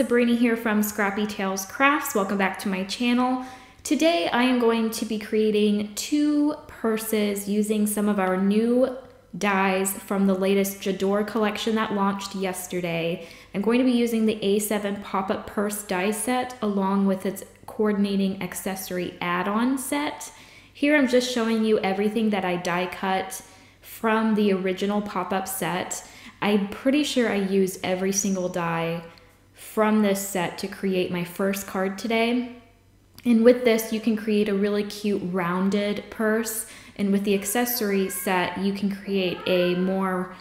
Sabrina here from Scrappy Tales Crafts. Welcome back to my channel. Today I am going to be creating two purses using some of our new dies from the latest J'adore collection that launched yesterday. I'm going to be using the A7 pop-up purse die set along with its coordinating accessory add-on set. Here I'm just showing you everything that I die cut from the original pop-up set. I'm pretty sure I used every single die from this set to create my first card today. And with this, you can create a really cute rounded purse. And with the accessory set, you can create a more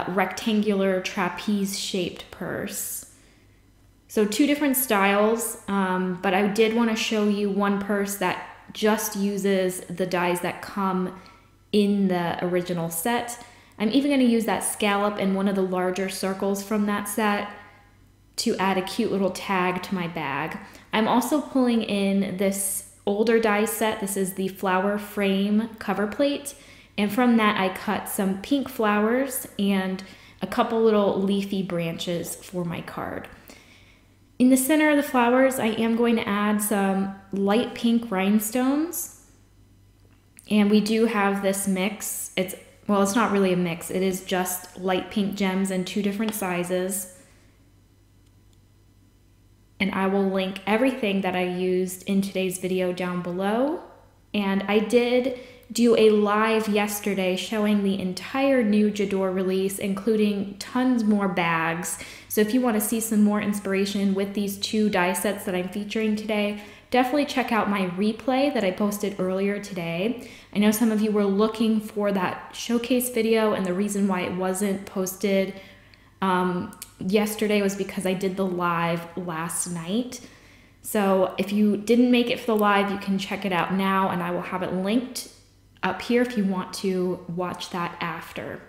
rectangular trapeze shaped purse. So two different styles, but I did want to show you one purse that just uses the dies that come in the original set. I'm even going to use that scallop in one of the larger circles from that set to add a cute little tag to my bag. I'm also pulling in this older die set. This is the flower frame cover plate. And from that, I cut some pink flowers and a couple little leafy branches for my card. In the center of the flowers, I am going to add some light pink rhinestones. And we do have this mix. Well, it's not really a mix. It is just light pink gems in two different sizes. And I will link everything that I used in today's video down below. And I did do a live yesterday showing the entire new J'adore release, including tons more bags. So if you want to see some more inspiration with these two die sets that I'm featuring today, definitely check out my replay that I posted earlier today. I know some of you were looking for that showcase video, and the reason why it wasn't posted yesterday was because I did the live last night. So if you didn't make it for the live, you can check it out now, and I will have it linked up here if you want to watch that after.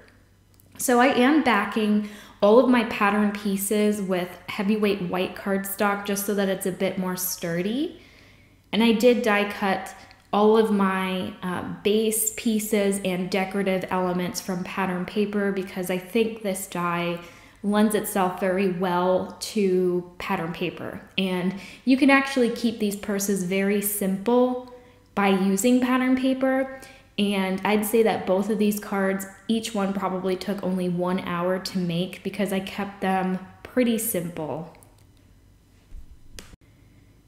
So I am backing all of my pattern pieces with heavyweight white cardstock just so that it's a bit more sturdy. And I did die cut all of my base pieces and decorative elements from pattern paper because I think this die lends itself very well to pattern paper. And you can actually keep these purses very simple by using pattern paper. And I'd say that both of these cards, each one probably took only 1 hour to make because I kept them pretty simple.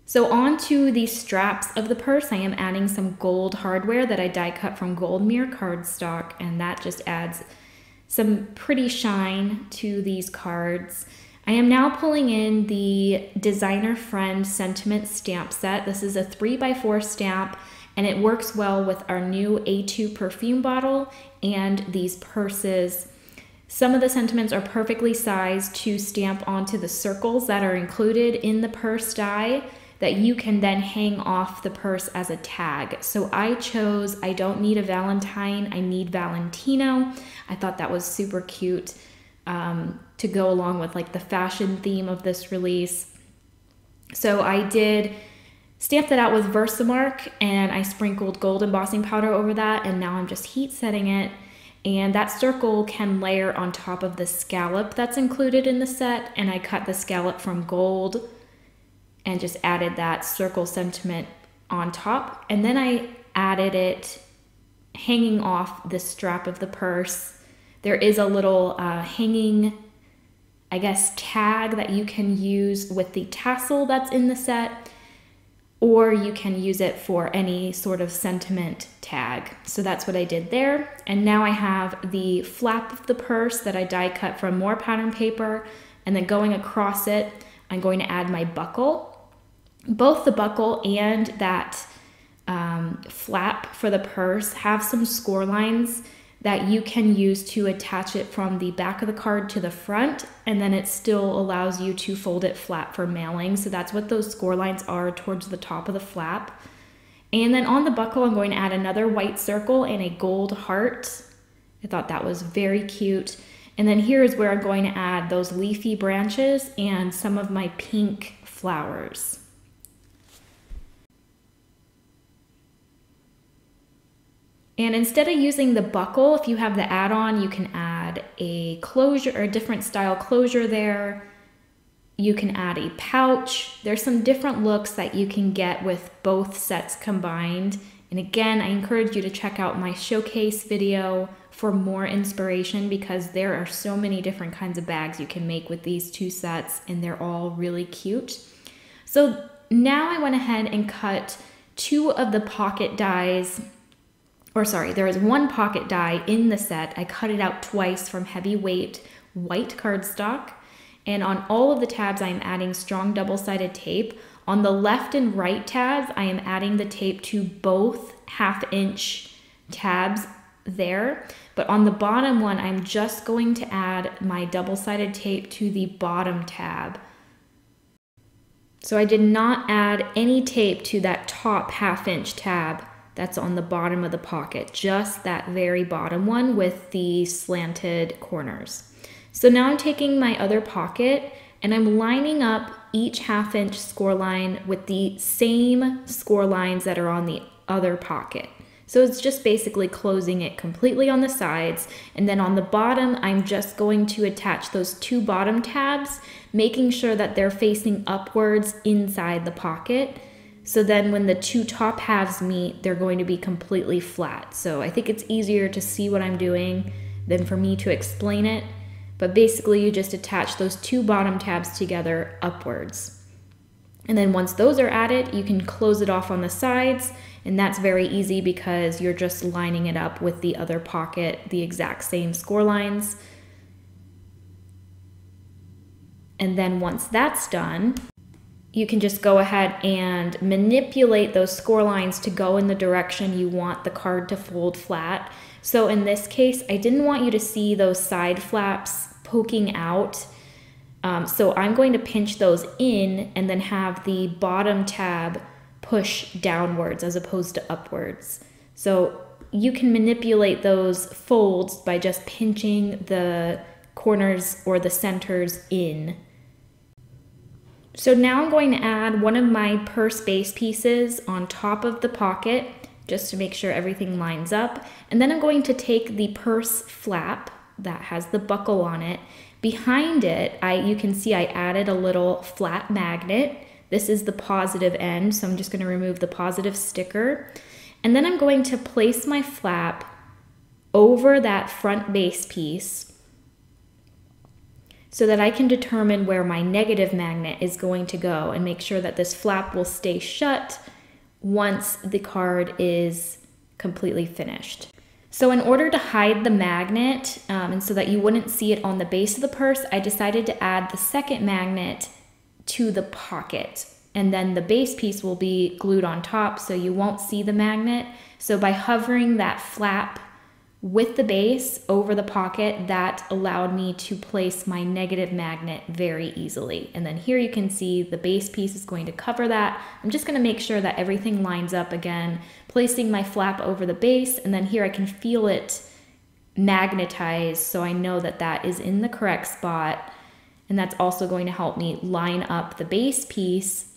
So on to the straps of the purse, I am adding some gold hardware that I die cut from gold mirror cardstock, and that just adds some pretty shine to these cards. I am now pulling in the Designer Friend Sentiment stamp set. This is a 3x4 stamp, and it works well with our new A2 perfume bottle and these purses. Some of the sentiments are perfectly sized to stamp onto the circles that are included in the purse die that you can then hang off the purse as a tag. So I chose, I don't need a Valentine, I need Valentino. I thought that was super cute to go along with like the fashion theme of this release. So I did stamp that out with Versamark, and I sprinkled gold embossing powder over that, and now I'm just heat setting it. And that circle can layer on top of the scallop that's included in the set, and I cut the scallop from gold and just added that circle sentiment on top. And then I added it hanging off the strap of the purse. There is a little hanging, I guess, tag that you can use with the tassel that's in the set, or you can use it for any sort of sentiment tag. So that's what I did there. And now I have the flap of the purse that I die cut from more pattern paper, and then going across it, I'm going to add my buckle. Both the buckle and that flap for the purse have some score lines that you can use to attach it from the back of the card to the front, and then it still allows you to fold it flat for mailing. So that's what those score lines are towards the top of the flap. And then on the buckle, I'm going to add another white circle and a gold heart. I thought that was very cute. And then here is where I'm going to add those leafy branches and some of my pink flowers. And instead of using the buckle, if you have the add-on, you can add a closure or a different style closure there. You can add a pouch. There's some different looks that you can get with both sets combined. And again, I encourage you to check out my showcase video for more inspiration, because there are so many different kinds of bags you can make with these two sets, and they're all really cute. So now I went ahead and cut two of the pocket dies, or sorry, there is one pocket die in the set. I cut it out twice from heavyweight white cardstock. And on all of the tabs, I am adding strong double-sided tape. On the left and right tabs, I am adding the tape to both 1/2 inch tabs there. But on the bottom one, I'm just going to add my double-sided tape to the bottom tab. So I did not add any tape to that top 1/2 inch tab that's on the bottom of the pocket, just that very bottom one with the slanted corners. So now I'm taking my other pocket and I'm lining up each 1/2 inch score line with the same score lines that are on the other pocket. So it's just basically closing it completely on the sides. And then on the bottom, I'm just going to attach those two bottom tabs, making sure that they're facing upwards inside the pocket. So then when the two top halves meet, they're going to be completely flat. So I think it's easier to see what I'm doing than for me to explain it. But basically you just attach those two bottom tabs together upwards. And then once those are added, you can close it off on the sides, and that's very easy because you're just lining it up with the other pocket, the exact same score lines. And then once that's done, you can just go ahead and manipulate those score lines to go in the direction you want the card to fold flat. So in this case, I didn't want you to see those side flaps poking out. So I'm going to pinch those in and then have the bottom tab push downwards as opposed to upwards. So you can manipulate those folds by just pinching the corners or the centers in. So now I'm going to add one of my purse base pieces on top of the pocket just to make sure everything lines up. And then I'm going to take the purse flap that has the buckle on it. Behind it, you can see I added a little flat magnet. This is the positive end, so I'm just going to remove the positive sticker. And then I'm going to place my flap over that front base piece so that I can determine where my negative magnet is going to go and make sure that this flap will stay shut once the card is completely finished. So in order to hide the magnet, and so that you wouldn't see it on the base of the purse, I decided to add the second magnet to the pocket. And then the base piece will be glued on top so you won't see the magnet. So by hovering that flap with the base over the pocket, that allowed me to place my negative magnet very easily. And then here you can see the base piece is going to cover that. I'm just going to make sure that everything lines up again, placing my flap over the base, and then here I can feel it magnetize so I know that that is in the correct spot. And that's also going to help me line up the base piece.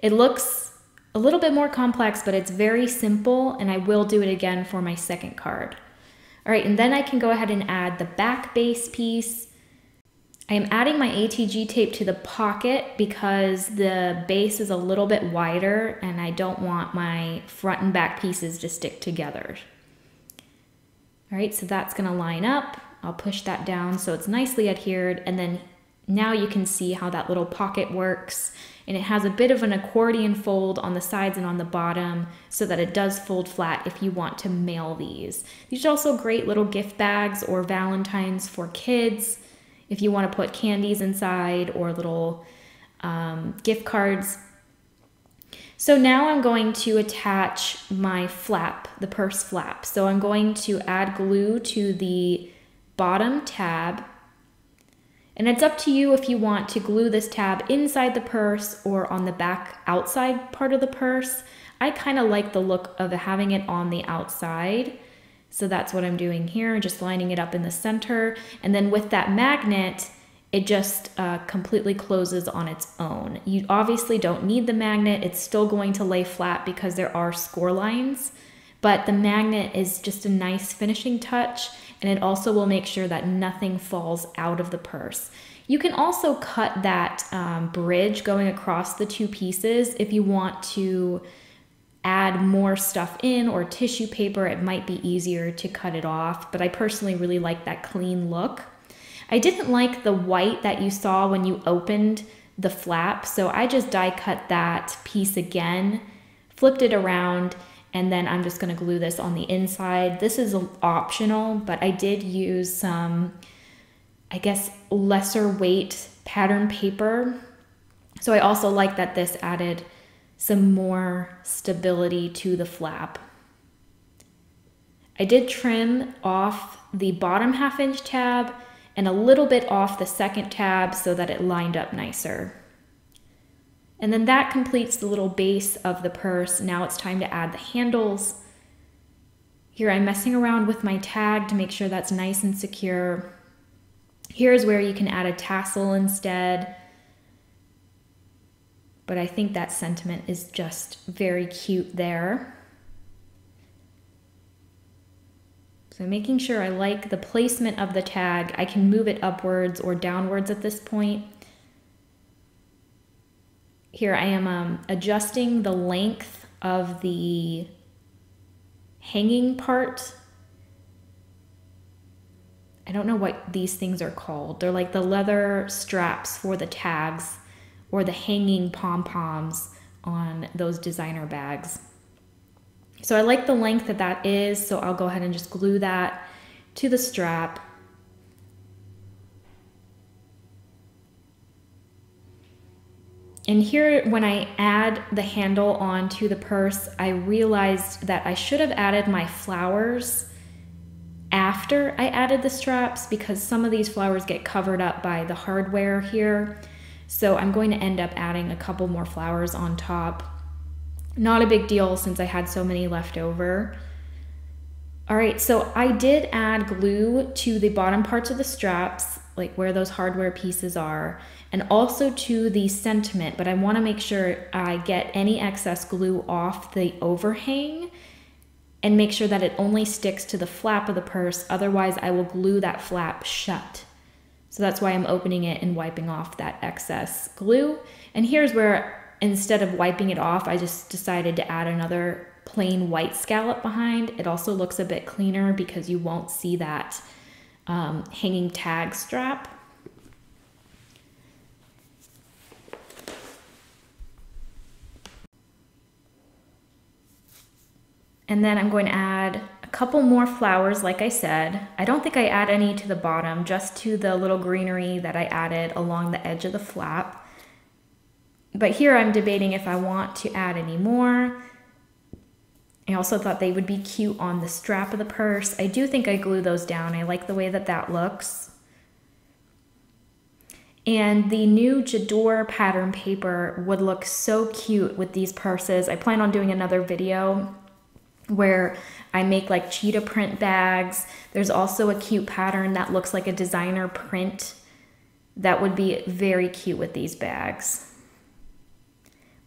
It looks a little bit more complex, but it's very simple, and I will do it again for my second card. All right, and then I can go ahead and add the back base piece. I am adding my ATG tape to the pocket because the base is a little bit wider and I don't want my front and back pieces to stick together. All right, so that's gonna line up. I'll push that down so it's nicely adhered, and then now you can see how that little pocket works. And it has a bit of an accordion fold on the sides and on the bottom so that it does fold flat if you want to mail these. These are also great little gift bags or Valentines for kids if you want to put candies inside or little gift cards. So now I'm going to attach my flap, the purse flap. So I'm going to add glue to the bottom tab. And it's up to you if you want to glue this tab inside the purse or on the back outside part of the purse. I kind of like the look of having it on the outside. So that's what I'm doing here, just lining it up in the center. And then with that magnet, it just completely closes on its own. You obviously don't need the magnet. It's still going to lay flat because there are score lines, but the magnet is just a nice finishing touch. And it also will make sure that nothing falls out of the purse. You can also cut that bridge going across the two pieces if you want to add more stuff in, or tissue paper. It might be easier to cut it off, but I personally really like that clean look. I didn't like the white that you saw when you opened the flap, so I just die cut that piece again, flipped it around, and then I'm just gonna glue this on the inside. This is optional, but I did use some, I guess, lesser weight pattern paper. So I also like that this added some more stability to the flap. I did trim off the bottom 1/2 inch tab and a little bit off the second tab so that it lined up nicer. And then that completes the little base of the purse. Now it's time to add the handles. Here I'm messing around with my tag to make sure that's nice and secure. Here's where you can add a tassel instead, but I think that sentiment is just very cute there. So making sure I like the placement of the tag. I can move it upwards or downwards at this point. Here I am adjusting the length of the hanging part. I don't know what these things are called. They're like the leather straps for the tags, or the hanging pom-poms on those designer bags. So I like the length that that is, so I'll go ahead and just glue that to the strap. And here, when I add the handle onto the purse, I realized that I should have added my flowers after I added the straps, because some of these flowers get covered up by the hardware here. So I'm going to end up adding a couple more flowers on top. Not a big deal since I had so many left over. All right, so I did add glue to the bottom parts of the straps, like where those hardware pieces are, and also to the sentiment, but I want to make sure I get any excess glue off the overhang and make sure that it only sticks to the flap of the purse. Otherwise, I will glue that flap shut. So that's why I'm opening it and wiping off that excess glue. And here's where, instead of wiping it off, I just decided to add another plain white scallop behind. It also looks a bit cleaner because you won't see that hanging tag strap. And then I'm going to add a couple more flowers, like I said. I don't think I add any to the bottom, just to the little greenery that I added along the edge of the flap. But here I'm debating if I want to add any more. I also thought they would be cute on the strap of the purse. I do think I glue those down. I like the way that that looks. And the new J'adore pattern paper would look so cute with these purses. I plan on doing another video where I make like cheetah print bags. There's also a cute pattern that looks like a designer print that would be very cute with these bags.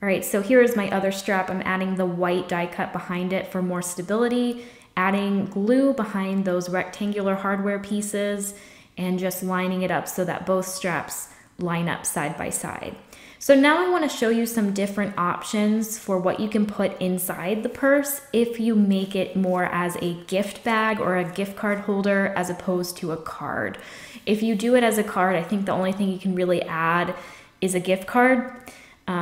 All right, so here is my other strap. I'm adding the white die cut behind it for more stability, adding glue behind those rectangular hardware pieces, and just lining it up so that both straps line up side by side. So now I want to show you some different options for what you can put inside the purse if you make it more as a gift bag or a gift card holder as opposed to a card. If you do it as a card, I think the only thing you can really add is a gift card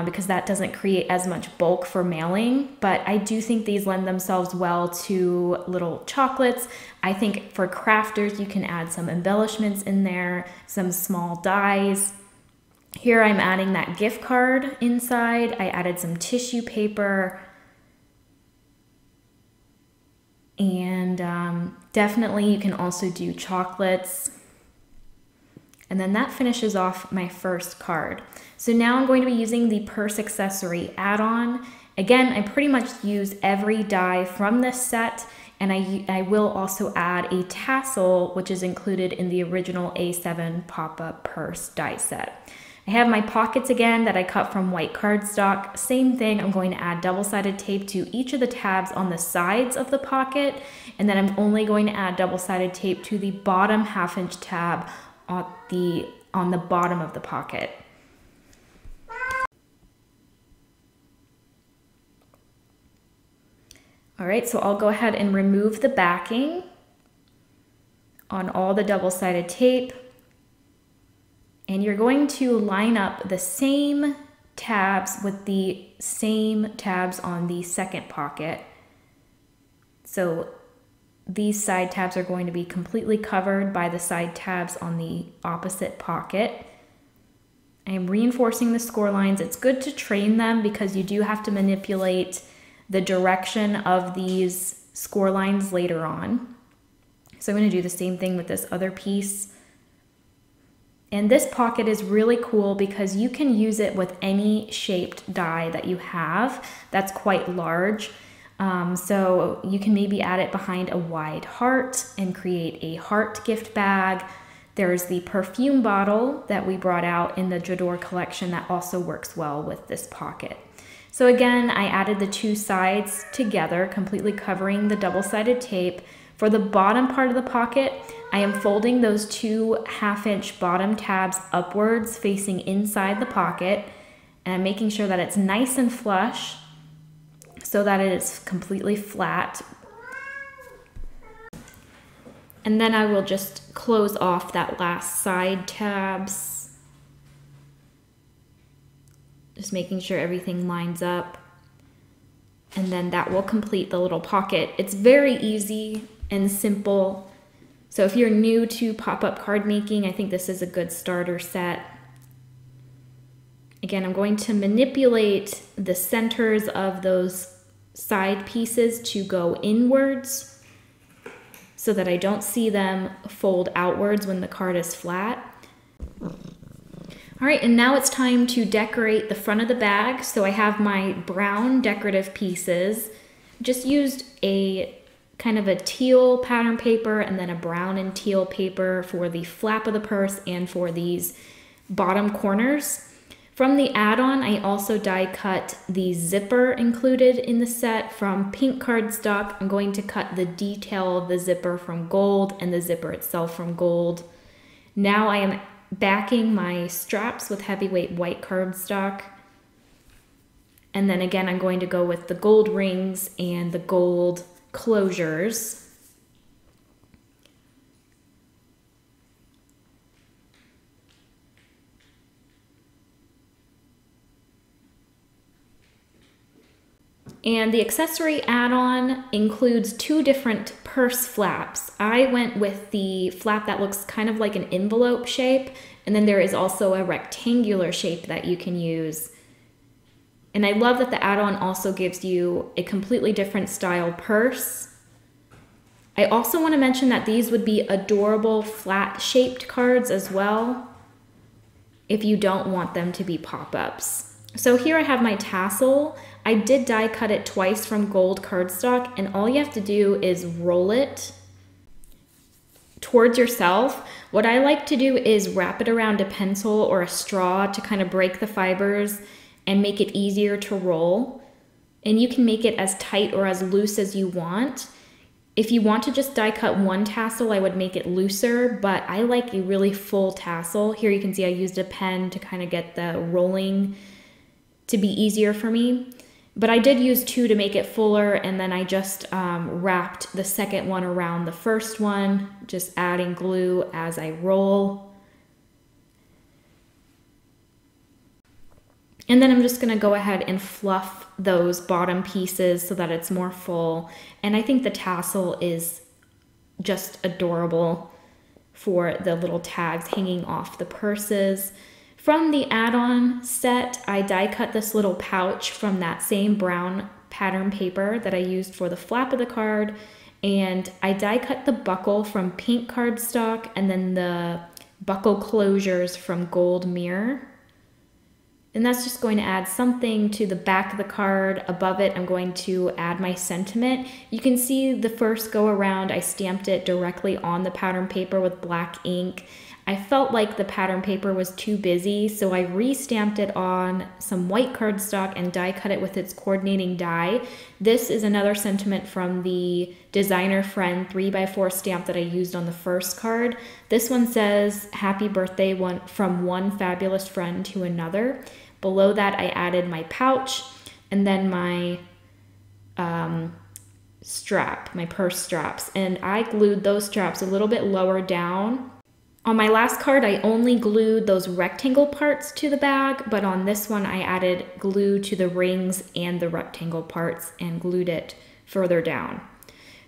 because that doesn't create as much bulk for mailing. But I do think these lend themselves well to little chocolates. I think for crafters, you can add some embellishments in there, some small dies. Here I'm adding that gift card inside. I added some tissue paper. And definitely you can also do chocolates. And then that finishes off my first card. So now I'm going to be using the purse accessory add-on. Again, I pretty much use every die from this set, and I will also add a tassel, which is included in the original A7 pop-up purse die set. I have my pockets again that I cut from white cardstock. Same thing, I'm going to add double-sided tape to each of the tabs on the sides of the pocket, and then I'm only going to add double-sided tape to the bottom 1/2 inch tab on the bottom of the pocket. All right, so I'll go ahead and remove the backing on all the double-sided tape. And you're going to line up the same tabs with the same tabs on the second pocket. So these side tabs are going to be completely covered by the side tabs on the opposite pocket. I am reinforcing the score lines. It's good to train them because you do have to manipulate the direction of these score lines later on. So I'm going to do the same thing with this other piece. And this pocket is really cool because you can use it with any shaped die that you have that's quite large. So you can maybe add it behind a wide heart and create a heart gift bag. There's the perfume bottle that we brought out in the J'adore collection that also works well with this pocket. So again, I added the two sides together, completely covering the double-sided tape. For the bottom part of the pocket, I am folding those 2 1/2-inch bottom tabs upwards facing inside the pocket, and I'm making sure that it's nice and flush so that it is completely flat. And then I will just close off that last side tabs. Just making sure everything lines up. And then that will complete the little pocket. It's very easy and simple. So if you're new to pop-up card making, I think this is a good starter set. Again, I'm going to manipulate the centers of those side pieces to go inwards so that I don't see them fold outwards when the card is flat. All right, and now it's time to decorate the front of the bag. So I have my brown decorative pieces. Just used a kind of a teal pattern paper and then a brown and teal paper for the flap of the purse and for these bottom corners. From the add-on, I also die cut the zipper included in the set from pink cardstock. I'm going to cut the detail of the zipper from gold and the zipper itself from gold. Now I am backing my straps with heavyweight white cardstock. And then again, I'm going to go with the gold rings and the gold closures. And the accessory add-on includes 2 different purse flaps. I went with the flap that looks kind of like an envelope shape, and then there is also a rectangular shape that you can use. And I love that the add-on also gives you a completely different style purse. I also want to mention that these would be adorable flat shaped cards as well if you don't want them to be pop-ups. So here I have my tassel. I did die cut it twice from gold cardstock, and all you have to do is roll it towards yourself. What I like to do is wrap it around a pencil or a straw to kind of break the fibers and make it easier to roll. And you can make it as tight or as loose as you want. If you want to just die cut one tassel, I would make it looser, but I like a really full tassel. Here you can see I used a pen to kind of get the rolling to be easier for me. But I did use 2 to make it fuller, and then I just wrapped the second one around the first one, just adding glue as I roll. And then I'm just gonna go ahead and fluff those bottom pieces so that it's more full. And I think the tassel is just adorable for the little tags hanging off the purses. From the add-on set, I die cut this little pouch from that same brown pattern paper that I used for the flap of the card. And I die cut the buckle from pink cardstock and then the buckle closures from gold mirror. And that's just going to add something to the back of the card. Above it, I'm going to add my sentiment. You can see the first go around, I stamped it directly on the pattern paper with black ink. I felt like the pattern paper was too busy, so I re-stamped it on some white cardstock and die cut it with its coordinating die. This is another sentiment from the Designer Friend 3x4 stamp that I used on the first card. This one says, "Happy birthday from one fabulous friend to another." Below that, I added my pouch and then my strap, my purse straps, and I glued those straps a little bit lower down. On my last card, I only glued those rectangle parts to the bag, but on this one, I added glue to the rings and the rectangle parts and glued it further down.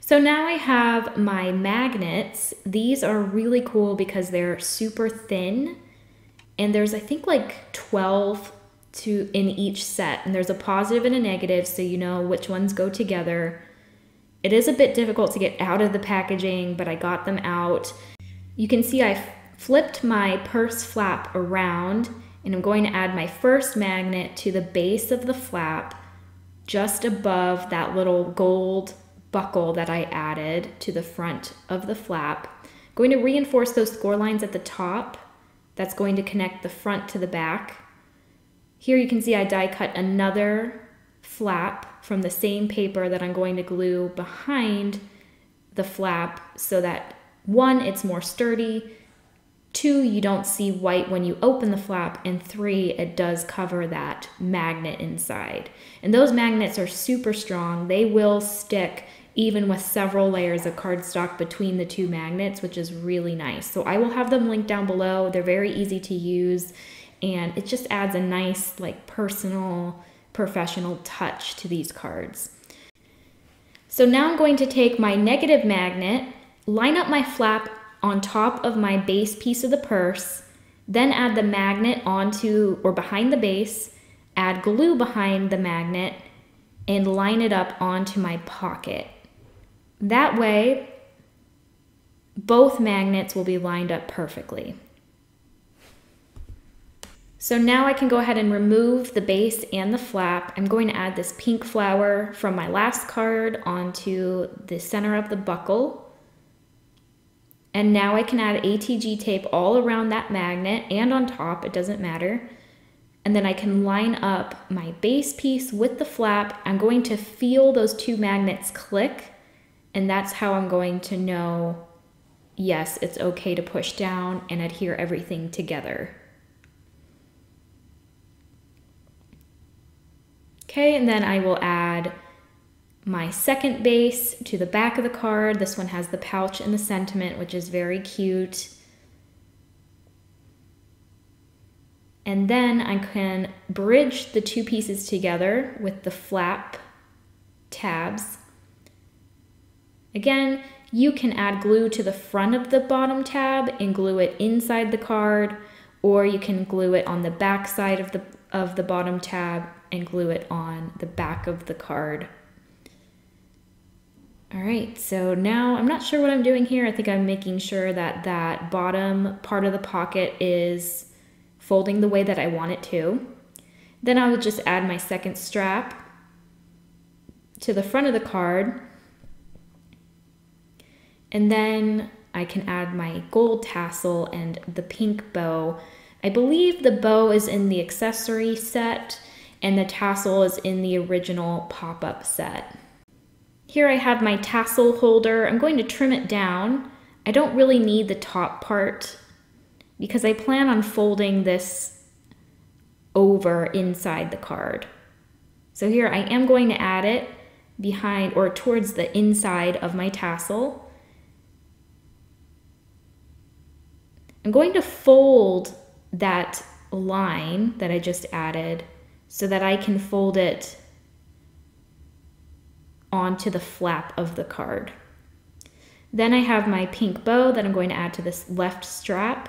So now I have my magnets. These are really cool because they're super thin, and there's, I think, like 12 in each set, and there's a positive and a negative, so you know which ones go together. It is a bit difficult to get out of the packaging, but I got them out. You can see I flipped my purse flap around, and I'm going to add my first magnet to the base of the flap, just above that little gold buckle that I added to the front of the flap. I'm going to reinforce those score lines at the top. That's going to connect the front to the back. Here you can see I die cut another flap from the same paper that I'm going to glue behind the flap so that, one, it's more sturdy, two, you don't see white when you open the flap, and three, it does cover that magnet inside. And those magnets are super strong. They will stick even with several layers of cardstock between the two magnets, which is really nice. So I will have them linked down below. They're very easy to use, and it just adds a nice, like, personal, professional touch to these cards. So now I'm going to take my negative magnet, line up my flap on top of my base piece of the purse, then add the magnet onto or behind the base, add glue behind the magnet, and line it up onto my pocket. That way, both magnets will be lined up perfectly. So now I can go ahead and remove the base and the flap. I'm going to add this pink flower from my last card onto the center of the buckle. And now I can add ATG tape all around that magnet and on top, it doesn't matter. And then I can line up my base piece with the flap. I'm going to feel those two magnets click, and that's how I'm going to know, yes, it's okay to push down and adhere everything together. Okay, and then I will add my second base to the back of the card. This one has the pouch and the sentiment, which is very cute. And then I can bridge the two pieces together with the flap tabs. Again, you can add glue to the front of the bottom tab and glue it inside the card, or you can glue it on the back side of the bottom tab and glue it on the back of the card. All right, so now I'm not sure what I'm doing here. I think I'm making sure that that bottom part of the pocket is folding the way that I want it to. Then I would just add my second strap to the front of the card. And then I can add my gold tassel and the pink bow. I believe the bow is in the accessory set and the tassel is in the original pop-up set. Here I have my tassel holder. I'm going to trim it down. I don't really need the top part because I plan on folding this over inside the card. So here I am going to add it behind or towards the inside of my tassel. I'm going to fold that line that I just added so that I can fold it onto the flap of the card. Then I have my pink bow that I'm going to add to this left strap.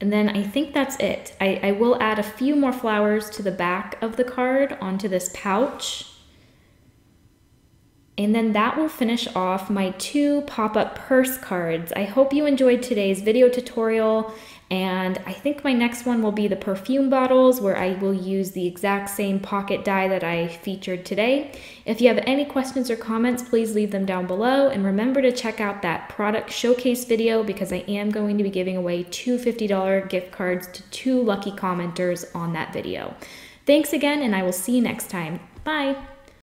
And then I think that's it. I will add a few more flowers to the back of the card onto this pouch. And then that will finish off my 2 pop-up purse cards. I hope you enjoyed today's video tutorial, And I think my next one will be the perfume bottles, where I will use the exact same pocket die that I featured today. If you have any questions or comments, please leave them down below. And remember to check out that product showcase video, because I am going to be giving away two $50 gift cards to 2 lucky commenters on that video. Thanks again, and I will see you next time. Bye!